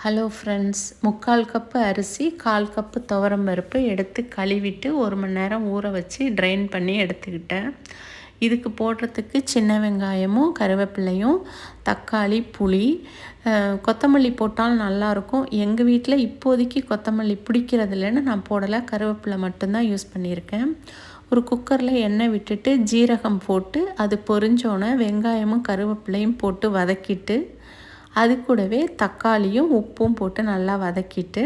Hello friends, 3/4 cup அரிசி, 1/4 cup துவரம் பருப்பு எடுத்து கழுவிட்டு 1 மணி நேரம் ஊற வச்சு ட்ரைன் பண்ணி எடுத்துக்கிட்டேன். இதுக்கு போடுறதுக்கு சின்ன வெங்காயமும் கருவேப்பிலையும், தக்காளி, புளி, கொத்தமல்லி போட்டாலும் நல்லாயிருக்கும். எங்கள் வீட்டில் இப்போதைக்கு கொத்தமல்லி பிடிக்கிறது இல்லைன்னு நான் போடலை, கருவேப்பிலை மட்டும்தான் யூஸ் பண்ணியிருக்கேன். ஒரு குக்கரில் எண்ணெய் விட்டுட்டு ஜீரகம் போட்டு அது பொரிஞ்சோன்னே வெங்காயமும் கருவேப்பிலையும் போட்டு வதக்கிட்டு அது கூடவே தக்காளியும் உப்பும் போட்டு நல்லா வதக்கிட்டு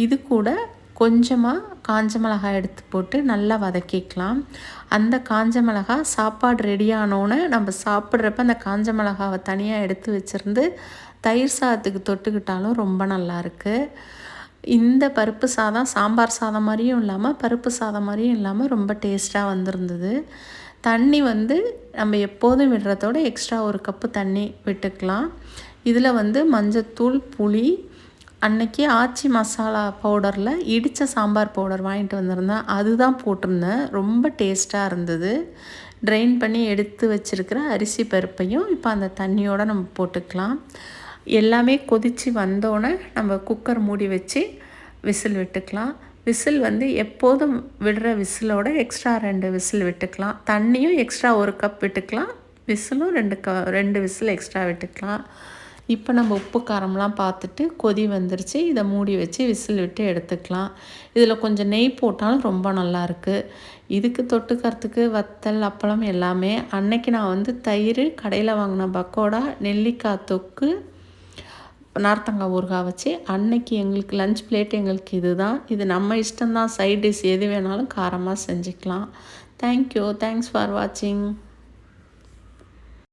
இது கூட கொஞ்சமாக காஞ்ச மிளகாய் எடுத்து போட்டு நல்லா வதக்கிக்கலாம். அந்த காஞ்ச மிளகாய் சாப்பாடு ரெடியானோன்னு நம்ம சாப்பிட்றப்ப அந்த காஞ்ச மிளகாவை தனியாக எடுத்து வச்சுருந்து தயிர் சாதத்துக்கு தொட்டுக்கிட்டாலும் ரொம்ப நல்லாயிருக்கு. இந்த பருப்பு சாதம் சாம்பார் சாதம் மாதிரியும் இல்லாமல் பருப்பு சாதம் மாதிரியும் இல்லாமல் ரொம்ப டேஸ்ட்டாக வந்திருந்தது. தண்ணி நம்ம எப்போதும் விடுறதோட எக்ஸ்ட்ரா 1 கப்பு தண்ணி விட்டுக்கலாம். இதில் மஞ்சத்தூள், புளி, அன்னைக்கு ஆச்சி மசாலா பவுடரில் இடித்த சாம்பார் பவுடர் வாங்கிட்டு வந்திருந்தேன், அதுதான் போட்டிருந்தேன். ரொம்ப டேஸ்ட்டாக இருந்தது. ட்ரைன் பண்ணி எடுத்து வச்சுருக்கிற அரிசி பருப்பையும் இப்போ அந்த தண்ணியோடு நம்ம போட்டுக்கலாம். எல்லாமே கொதித்து வந்தோடனே நம்ம குக்கர் மூடி வச்சு விசில் விட்டுக்கலாம். விசில் எப்போதும் விடுற விசிலோட எக்ஸ்ட்ரா 2 விசில் விட்டுக்கலாம். தண்ணியும் எக்ஸ்ட்ரா 1 கப் விட்டுக்கலாம், விசிலும் 2 விசில் எக்ஸ்ட்ரா விட்டுக்கலாம். இப்போ நம்ம உப்பு காரம்லாம் பார்த்துட்டு கொதி வந்துருச்சு. இதை மூடி வச்சு விசில் விட்டு எடுத்துக்கலாம். இதில் கொஞ்சம் நெய் போட்டாலும் ரொம்ப நல்லாயிருக்கு. இதுக்கு தொட்டுக்கிறதுக்கு வத்தல், அப்பளம் எல்லாமே. அன்னைக்கு நான் தயிர், கடையில் வாங்கின பக்கோடா, நெல்லிக்காய் தொக்கு, நார்த்தங்காய் ஊறுகாய் வச்சு அன்னைக்கு எங்களுக்கு லஞ்ச் பிளேட் எங்களுக்கு இதுதான். இது நம்ம இஷ்டம்தான், சைட் டிஷ் எது வேணாலும் காரமாக செஞ்சுக்கலாம். தேங்க்யூ. தேங்க்ஸ் ஃபார் வாட்சிங்.